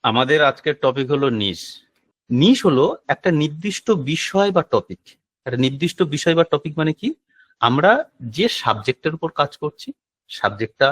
আমাদের আজকের টপিক হলো নিশ। নিশ হলো একটা নির্দিষ্ট বিষয় বা টপিক। একটা নির্দিষ্ট বিষয় বা টপিক মানে কি? আমরা যে সাবজেক্টের উপর কাজ করছি, সাবজেক্টটা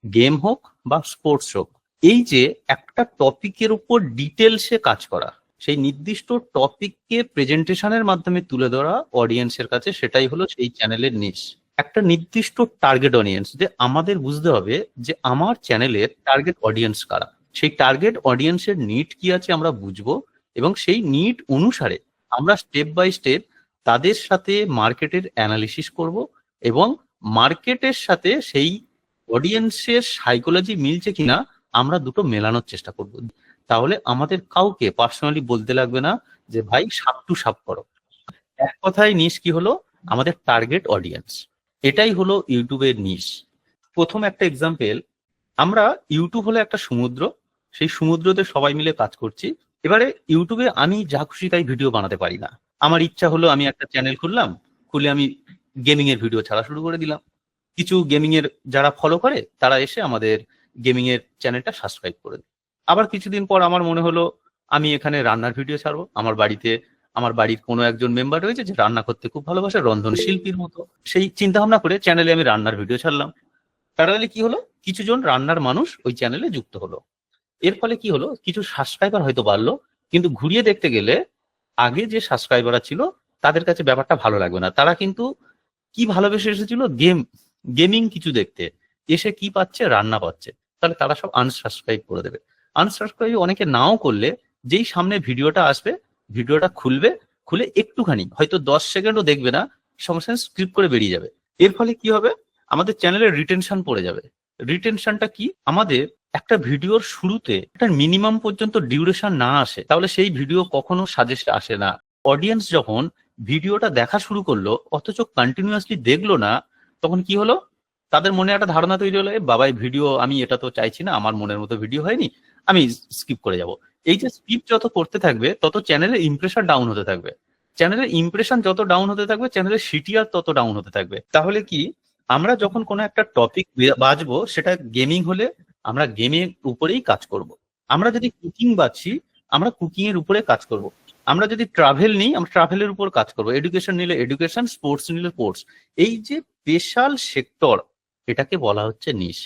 গেম হোক বা স্পোর্টস হোক, এই যে একটা টপিকের উপর ডিটেলসে কাজ করা, সেই নির্দিষ্ট টপিককে প্রেজেন্টেশনের মাধ্যমে তুলে ধরা অডিয়েন্সের কাছে, সেটাই হলো সেই চ্যানেলের নিশ। একটা নির্দিষ্ট টার্গেট অডিয়েন্স, যে আমাদের বুঝতে হবে যে আমার চ্যানেলের টার্গেট অডিয়েন্স কারা, সেই টার্গেট অডিয়েন্সের নিড কি আছে আমরা বুঝবো, এবং সেই নিড অনুসারে আমরা স্টেপ বাই স্টেপ তাদের সাথে মার্কেটের অ্যানালিসিস করব, এবং মার্কেটের সাথে সেই অডিয়েন্সের সাইকোলজি মিলছে কিনা আমরা দুটো মেলানোর চেষ্টা করব। তাহলে আমাদের কাউকে পার্সোনালি বলতে লাগবে না যে ভাই সাপ টু সাপ করো। এক কথায় নিশ কি হলো? আমাদের টার্গেট অডিয়েন্স। এটাই হলো ইউটিউবের নিশ। প্রথম একটা এক্সাম্পল, আমরা ইউটিউব হলো একটা সমুদ্র, সেই সমুদ্রতে সবাই মিলে কাজ করছি। এবারে ইউটিউবে আমি যা খুশি তাই ভিডিও বানাতে পারি না। আমার ইচ্ছা হলো আমি একটা চ্যানেল খুললাম, খুলে আমি গেমিং এর ভিডিও ছাড়া শুরু করে দিলাম। কিছু গেমিং এর যারা ফলো করে তারা এসে আমাদের গেমিং এর চ্যানেলটা সাবস্ক্রাইব করে দেয়। আবার কিছুদিন পর আমার মনে হলো আমি এখানে রান্নার ভিডিও ছাড়বো। আমার বাড়িতে আমার বাড়ির কোনো একজন মেম্বার রয়েছে যে রান্না করতে খুব ভালোবাসে, রন্ধন শিল্পীর মতো। সেই চিন্তা ভাবনা করে চ্যানেলে আমি রান্নার ভিডিও ছাড়লাম। প্যারালালি কি হলো, কিছুজন রান্নার মানুষ ওই চ্যানেলে যুক্ত হলো। এর ফলে কি হলো, কিছু সাবস্ক্রাইবার হয়তো বাড়লো, কিন্তু ঘুরিয়ে দেখতে গেলে আগে যে সাবস্ক্রাইবাররা ছিল তাদের কাছে ব্যাপারটা ভালো লাগবে না। তারা কিন্তু কি ভালোবেসে এসেছিল, গেমিং কিছু দেখতে, এসে কি পাচ্ছে, রান্না পাচ্ছে। তাহলে তারা সব আনসাবস্ক্রাইব করে দেবে। আনসাবস্ক্রাইব অনেকে নাও করলে, যেই সামনে ভিডিওটা আসবে, ভিডিওটা খুলবে, খুলে একটুখানি হয়তো 10 সেকেন্ডও দেখবে না, সঙ্গে সঙ্গে স্ক্রিপ্ট করে বেরিয়ে যাবে। এর ফলে কি হবে, আমাদের চ্যানেলের রিটেনশন পড়ে যাবে। রিটেনশনটা কি, আমাদের একটা ভিডিওর শুরুতে একটা মিনিমাম পর্যন্ত ডিউরেশন না আসে তাহলে সেই ভিডিও কখনো সাজেস্ট আসে না। অডিয়েন্স যখন ভিডিওটা দেখা শুরু করলো অথচ কন্টিনিউয়াসলি দেখলো না, তখন কি হলো, তাদের মনে একটা ধারণা তৈরি হলো, বাবাই ভিডিও আমি এটা তো চাইছি না, আমার মনের মতো ভিডিও হয়নি, আমি স্কিপ করে যাব। এই যে স্কিপ যত করতে থাকবে তত চ্যানেলের ইমপ্রেশন ডাউন হতে থাকবে। চ্যানেলের ইমপ্রেশন যত ডাউন হতে থাকবে চ্যানেলের সিটিআর তত ডাউন হতে থাকবে। তাহলে কি, আমরা যখন কোনো একটা টপিক বাছবো, সেটা গেমিং হলে আমরা গেমের উপরেই কাজ করব। আমরা যদি কুকিং বাছি, আমরা কুকিং এর উপরে কাজ করব। আমরা যদি ট্রাভেল নিই, আমরা ট্রাভেলের উপর কাজ করবো। এডুকেশন নিলে এডুকেশন, স্পোর্টস নিলে স্পোর্টস। এই যে স্পেশাল সেক্টর, এটাকে বলা হচ্ছে নিশ।